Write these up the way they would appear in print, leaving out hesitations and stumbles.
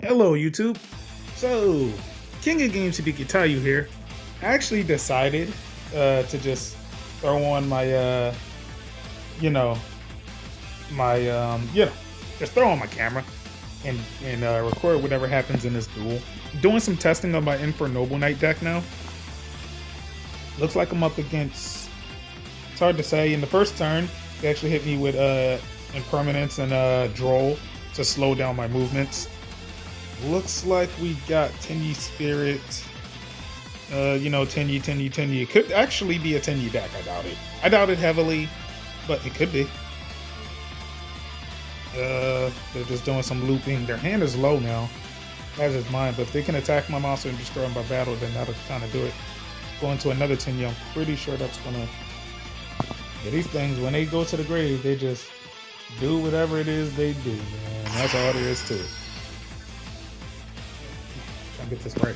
Hello YouTube. So, King of Games Hibikitayu here. I actually decided to just throw on my you know, my just throw on my camera and record whatever happens in this duel. Doing some testing on my Infernoble Knight deck now. Looks like I'm up against, it's hard to say. In the first turn, they actually hit me with Impermanence and Droll to slow down my movements. Looks like we got Tenyi Spirit. Tenyi. It could actually be a Tenyi deck, I doubt it. I doubt it heavily, but it could be. They're just doing some looping. Their hand is low now, as is mine, but if they can attack my monster and destroy him by battle, then that'll kind of do it. Going to another Tenyi, I'm pretty sure that's gonna... Yeah, these things, when they go to the grave, they just do whatever it is they do, man. That's all there is to it. Trying to get this right.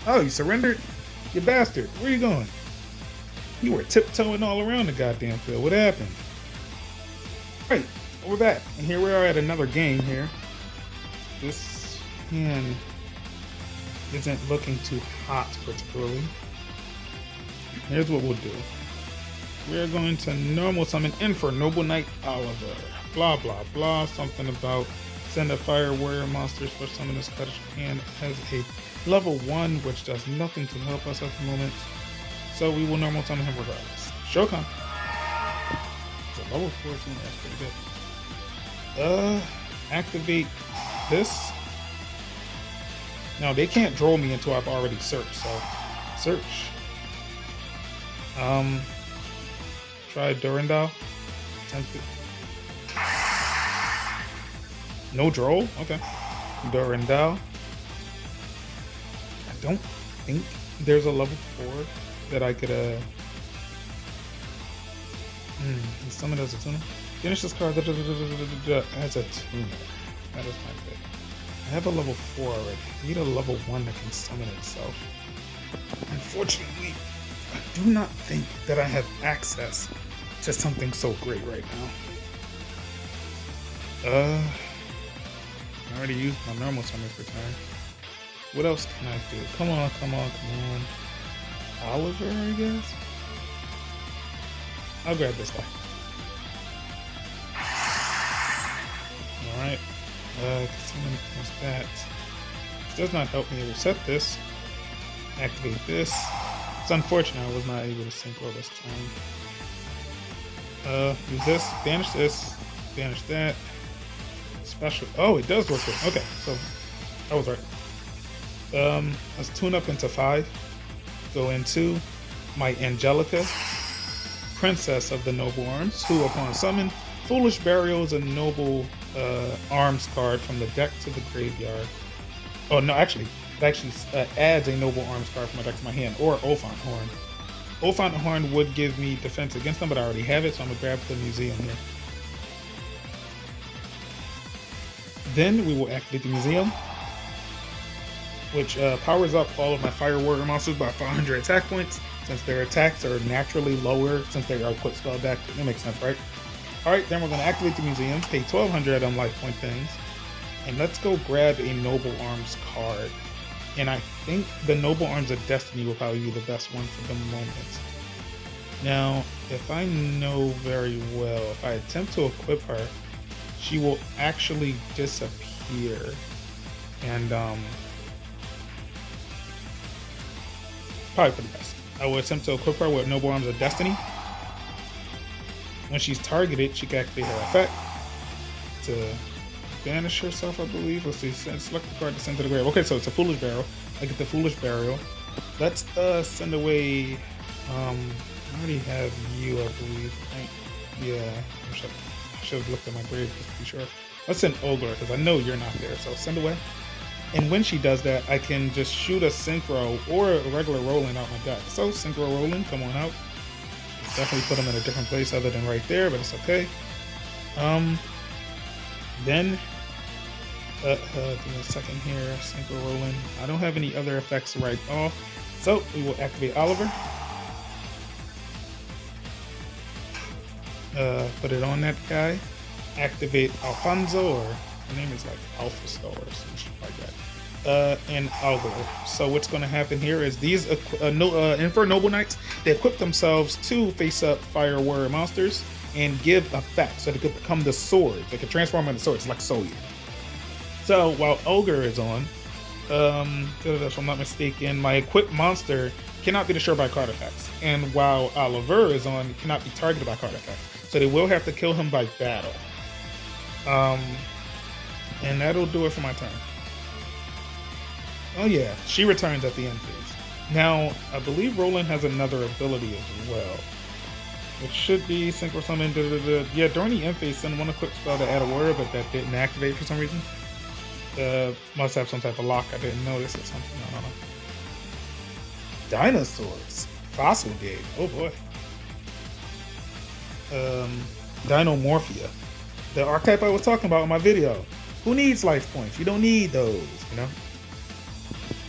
Oh, you surrendered? You bastard. Where you going? You were tiptoeing all around the goddamn field. What happened? Right, we're back. And here we are at another game here. This hand isn't looking too hot particularly. Here's what we'll do. We're going to normal summon Infernoble Knight Oliver. Blah, blah, blah. Something about send a fire warrior monster special summon this cottage hand has a level 1, which does nothing to help us at the moment. So we will normal summon him regardless. Shokan. It's a level 14, that's pretty good. Activate this. No, they can't draw me until I've already searched, so search. Try Durandal. Tempted. No draw? Okay. Durandal. I don't think there's a level 4 that I could summon as a tuner. Finish this card as a tuner. That is my pick. I have a level 4 already. I need a level 1 that can summon itself. Unfortunately, I do not think that I have access to something so great right now. I already used my normal summon for turn. What else can I do? Come on. Oliver, I guess? I'll grab this guy. Alright. Summon against that. This does not help me reset this. Activate this. It's unfortunate I was not able to synchro this time. Use this, banish that. Special. Oh, it does work good. Okay, so I was right. Let's tune up into 5. Go into my Angelica, Princess of the Noble Arms, who upon summon, Foolish Burial is a Noble Arms card from the deck to the graveyard. Oh no, actually, it actually adds a Noble Arms card from my deck to my hand, or Ophant Horn. Ophant Horn would give me defense against them, but I already have it, so I'm gonna grab the museum here. Then we will activate the museum, which powers up all of my fire warrior monsters by 500 attack points, since their attacks are naturally lower since they are equipped spell deck. That makes sense, right? Alright, then we're gonna activate the museum, pay 1200 on life point things, and let's go grab a Noble Arms card. And I think the Noble Arms of Destiny will probably be the best one for the moment. Now, if I know very well, if I attempt to equip her, she will actually disappear. And, probably for the best. I will attempt to equip her with Noble Arms of Destiny. When she's targeted, she can activate her effect to banish herself, I believe. Let's see, select the card to send to the grave. Okay, so it's a Foolish Burial. I get the Foolish Burial. Let's send away, I already have you, I believe. Right? Yeah, I should have looked at my grave just to be sure. Let's send Ogre, because I know you're not there, so send away. And when she does that, I can just shoot a Synchro or a regular Roland out my deck. So, Synchro Roland, come on out. Definitely put them in a different place other than right there, but it's okay. Then, give me a second here, Synchro Roland. I don't have any other effects right off, so we will activate Oliver. Put it on that guy. Activate Alfonso, or her name is like Alpha Star or some shit like that. and Augur. So what's going to happen here is these Infernoble Knights, they equip themselves to face up fire warrior monsters and give effects, so they could become the sword. They could transform into swords like Soul Eater. So while Ogre is on, if I'm not mistaken, my equipped monster cannot be destroyed by card effects. And while Oliver is on, it cannot be targeted by card effects. So they will have to kill him by battle. And that'll do it for my turn. Oh yeah, she returns at the end phase. Now, I believe Roland has another ability as well. It should be Synchro Summon. Yeah, during the end phase, send one equipped spell to add a warrior, but that didn't activate for some reason. Must have some type of lock I didn't notice or something. I don't know. Dinosaurs. Fossil dig. Oh boy. Dinomorphia. The archetype I was talking about in my video. Who needs life points? You don't need those, you know?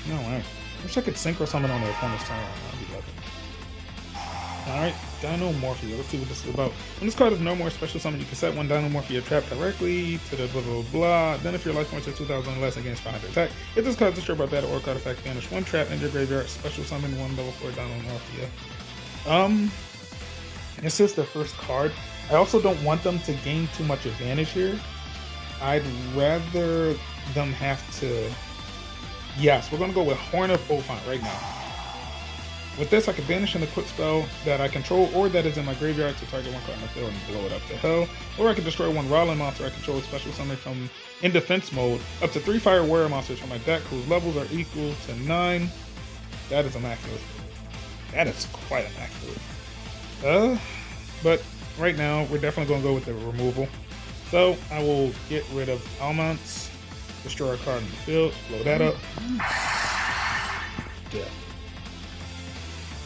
No, alright. Wish I could Synchro Summon on the opponent's turn. I'd be lucky. Alright, Dinomorphia. Let's see what this is about. When this card is no more special summon, you can set one Dinomorphia trap directly to the blah blah blah. Then if your life points are 2,000 or less against 500 attack, if this card is destroyed by battle or card effect, banish one trap in your graveyard, special summon one level 4 Dinomorphia. This is the first card. I also don't want them to gain too much advantage here. I'd rather them have to... Yes, we're going to go with Horn of Ophant right now. With this, I can banish an equipped spell that I control or that is in my graveyard to target one card in the field and blow it up to hell. Or I can destroy one Rollin monster I control, special summon from in defense mode up to 3 fire warrior monsters from my deck whose levels are equal to 9. That is immaculate. That is quite immaculate. But right now, we're definitely going to go with the removal. So I will get rid of Almonts, destroy a card in the field, blow that up. Death.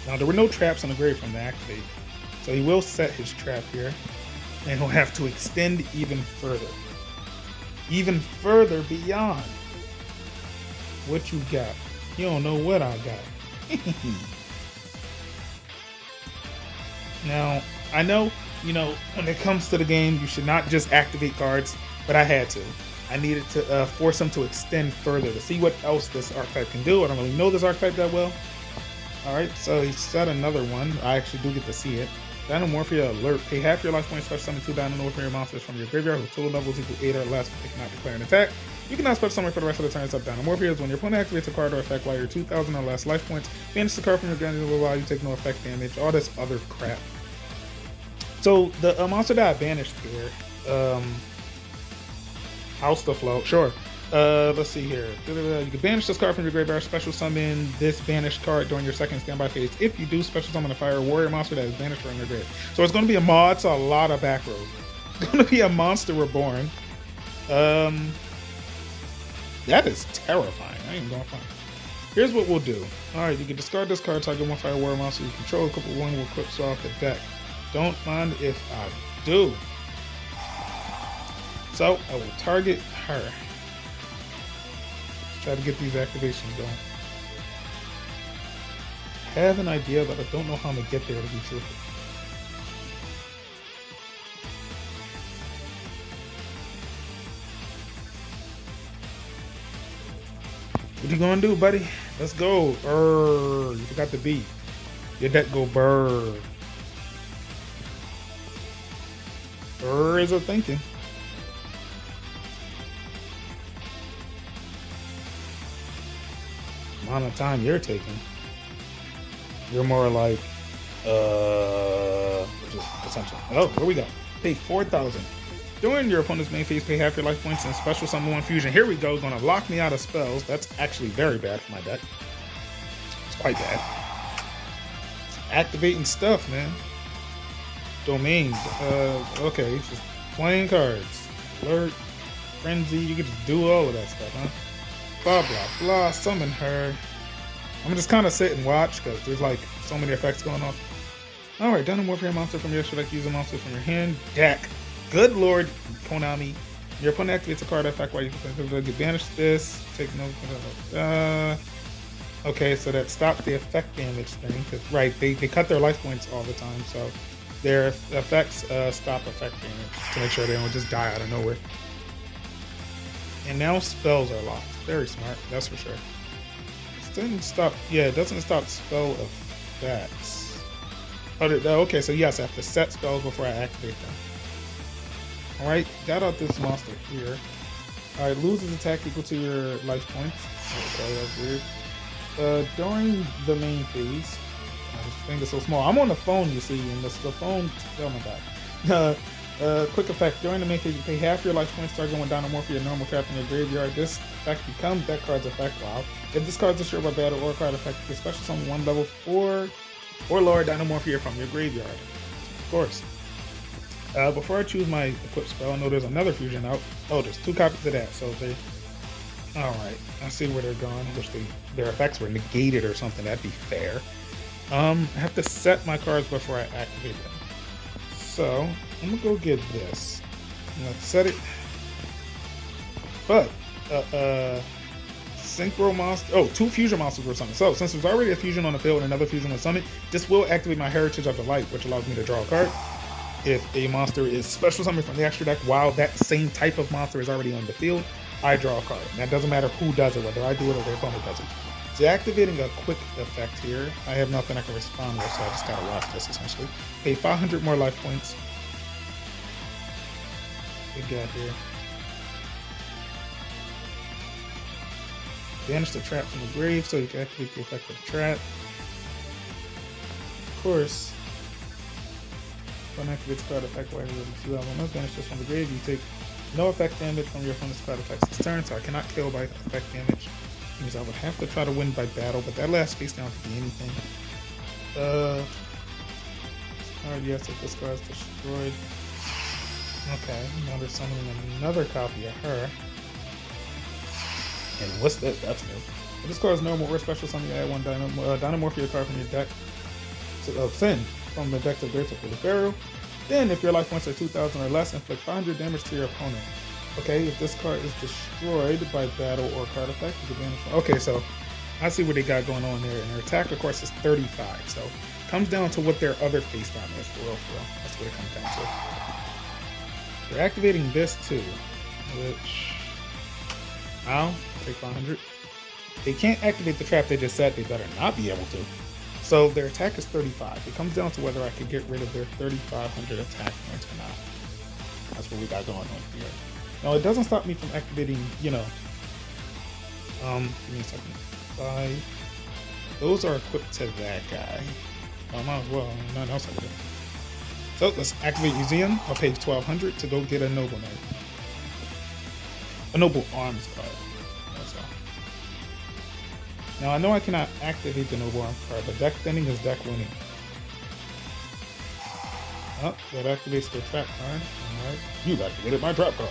Now there were no traps on the grave from the activate, so he will set his trap here, and he'll have to extend even further beyond what you got. You don't know what I got. Now I know, you know, when it comes to the game, you should not just activate cards, but I had to. I needed to force him to extend further to see what else this archetype can do. I don't really know this archetype that well. Alright, so he set another one. I actually do get to see it. Dinomorphia alert. Pay half your life points, special summon 2 Dinomorphia monsters from your graveyard whose total levels equal 8 or less, but they cannot declare an attack. You cannot special summon for the rest of the turn except Dinomorphia. When your opponent activates a card or effect while you're 2,000 or less life points, banish the card from your graveyard will allow you to take no effect damage. All this other crap. So the monster that I banished here, House the Float, sure. Let's see here. You can banish this card from your graveyard, special summon this banished card during your second standby phase. If you do, special summon a fire warrior monster that is banished from your grave. So it's going to be a mod, so a lot of back rows. It's going to be a monster reborn. That is terrifying. I ain't going to find. Here's what we'll do. Alright, you can discard this card, target one fire warrior monster you control, a couple one will equip so off the deck. Don't mind if I do. So I will target her. Try to get these activations going. I have an idea, but I don't know how I'm gonna get there to be truthful. What you gonna do, buddy? Let's go. You forgot the beat. Your deck go brr. Is a thinking. Amount of time you're taking. You're more like, which is essential. Oh, here we go. Pay 4,000. During your opponent's main phase, pay half your life points and special summon one fusion. Here we go. Gonna lock me out of spells. That's actually very bad for my deck. It's quite bad. It's activating stuff, man. Domain. Okay, just playing cards. Alert. Frenzy. You can just do all of that stuff, huh? Blah, blah, blah. Summon her. I'm just kind of sit and watch because there's like so many effects going on. Alright, Dinomorphia monster from your select. Use a monster from your hand. Deck. Good lord, Konami. Your opponent activates a card effect while you can banish this. Take no. Okay, so that stops the effect damage thing. Cause, right, they cut their life points all the time, so their effects stop effect damage to make sure they don't just die out of nowhere. And now spells are locked. Very smart, that's for sure. It doesn't stop, yeah, it doesn't stop spell effects. Oh, okay, so yes, I have to set spells before I activate them. Alright, got out this monster here. Alright, loses attack equal to your life points. Okay, that's weird. During the main phase, this thing is so small. I'm on the phone, you see, and the phone, oh my god. Quick effect. During the main phase, you pay half your life points targeting one Dinomorphia normal trap in your graveyard. This effect becomes that card's effect. Wow. If this card's destroyed by battle or card effect, you can special summon one level 4 or lower Dinomorphia from your graveyard. Of course. Before I choose my equip spell, I know there's another fusion out. Oh, there's 2 copies of that, so they... Alright, I see where they're going. I wish their effects were negated or something. That'd be fair. I have to set my cards before I activate them. So, I'm gonna go get this. I'm gonna set it. But, Synchro Monster... Oh, 2 fusion monsters or something. So, since there's already a fusion on the field and another fusion on summon, this will activate my Heritage of the Light, which allows me to draw a card. If a monster is special summoned from the extra deck while that same type of monster is already on the field, I draw a card. And that doesn't matter who does it, whether I do it or the opponent does it. So activating a quick effect here, I have nothing I can respond with, so I just gotta watch this essentially. Pay 500 more life points. What we got here? Banish the trap from the grave so you can activate the effect of the trap. Of course, when activates card effect while you banish this from the grave, you take no effect damage from your opponent's card effects this turn, so I cannot kill by effect damage. Means I would have to try to win by battle, but that last face down could be anything. Alright, yes, if this card is destroyed. Okay, now they're summoning another copy of her. And what's this? That's new. If this card is normal or special summon, you add one Dinomorphia card from your deck of Sin from the deck of Greater for the Pharaoh. Then, if your life points are 2,000 or less, inflict 500 damage to your opponent. Okay, if this card is destroyed by battle or card effect, you can banish. Okay, so I see what they got going on there. And their attack, of course, is 35. So it comes down to what their other face down is, for real. That's what it comes down to. They're activating this too, which I'll take 500. They can't activate the trap they just said. They better not be able to. So their attack is 35. It comes down to whether I can get rid of their 3,500 attack points or not. That's what we got going on here. Now, it doesn't stop me from activating, you know, give me a second. 5. Those are equipped to that guy. I might as well, nothing else I can do. So, let's activate Museum. I'll pay 1,200 to go get a Noble Knight. A Noble Arms card. That's all. Now, I know I cannot activate the Noble Arms card, but deck thinning is deck winning. Oh, that activates the trap card. Alright. You've activated my trap card.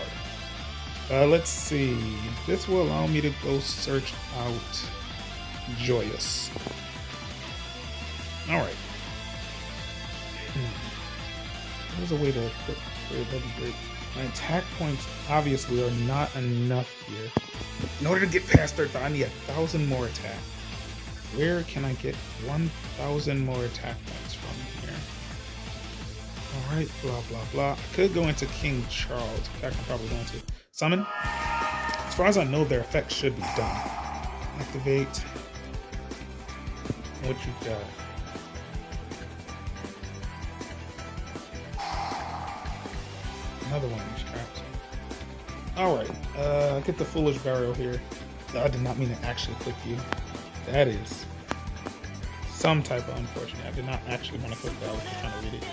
Let's see. This will allow me to go search out Joyous. Alright. There's a way to equip it. That'd be great. My attack points obviously are not enough here. In order to get past 35, I need 1,000 more attack. Where can I get 1,000 more attack points from here? Alright, blah, blah, blah. I could go into King Charles. In fact, I'm probably going to. Summon. As far as I know, their effects should be done. Activate. What you got? Another one of these traps. Alright, get the Foolish Burial here. I did not mean to actually click you. That is some type of unfortunate. I did not actually want to click that. I was just trying to read it.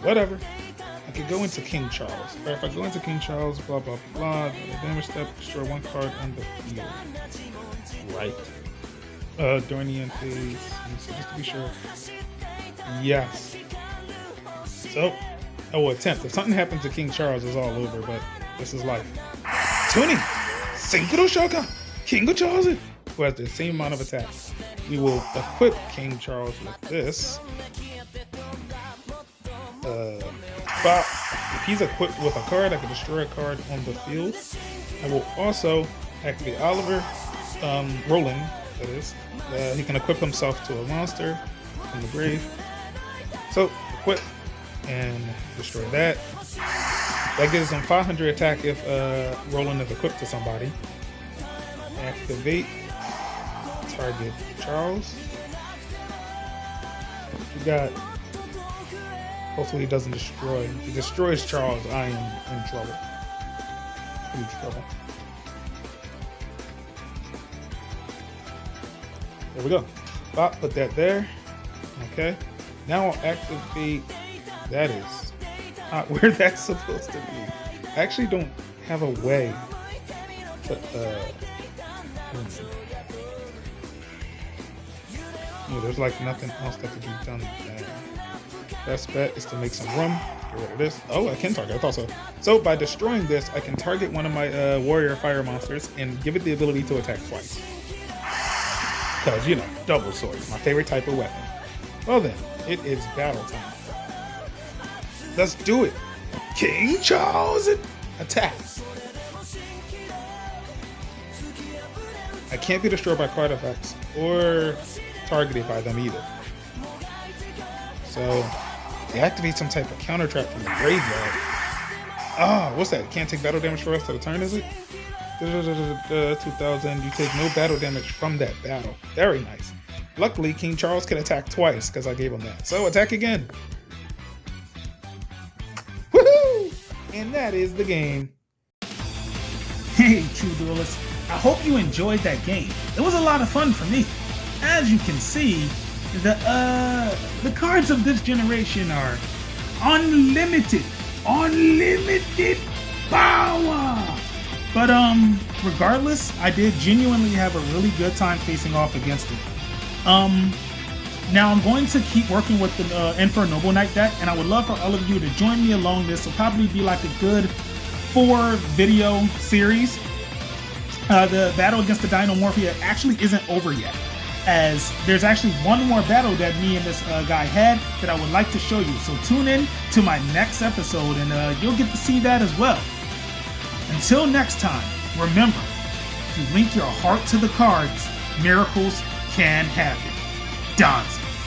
Whatever. I could go into King Charles. Or if I go into King Charles, blah, blah, blah, the damage step, destroy 1 card on the field. Right. During the end phase. So just to be sure. Yes. So, I will attempt. If something happens to King Charles, it's all over, but this is life. Tuning! Synchro Shaka! King of Charles! Who has the same amount of attack. We will equip King Charles with this. But if he's equipped with a card, I can destroy a card on the field. I will also activate Oliver, Roland, that is. He can equip himself to a monster from the grave. So, equip and destroy that. That gives him 500 attack if Roland is equipped to somebody. activate, target Charles. We got, hopefully he doesn't destroy. If he destroys Charles, I am in trouble. Huge trouble. There we go. Bop, put that there. Okay. Now I'll activate. That is not where that's supposed to be. I actually don't have a way to, there's like nothing else that could be done there. Best bet is to make some room. Get rid of this. Oh, I can target. I thought so. So by destroying this, I can target one of my warrior fire monsters and give it the ability to attack twice. Because, you know, double swords, my favorite type of weapon. Well then, it is battle time. Let's do it. King Charles, attack. I can't be destroyed by card effects or targeted by them either. So, deactivate some type of counter trap from the graveyard. Ah, what's that? Can't take battle damage for the rest of the turn, is it? 2000, you take no battle damage from that battle. Very nice. Luckily, King Charles can attack twice because I gave him that. So attack again. Woohoo! And that is the game. Hey, True Duelists. I hope you enjoyed that game. It was a lot of fun for me. As you can see, the cards of this generation are unlimited. Unlimited power! But regardless, I did genuinely have a really good time facing off against it. Now I'm going to keep working with the Infernoble Knight deck, and I would love for all of you to join me along this. Will probably be like a good 4-video series. The battle against the Dinomorphia actually isn't over yet, as there's actually one more battle that me and this guy had that I would like to show you. So tune in to my next episode, and you'll get to see that as well. Until next time, remember, if you link your heart to the cards, miracles can happen. Dance.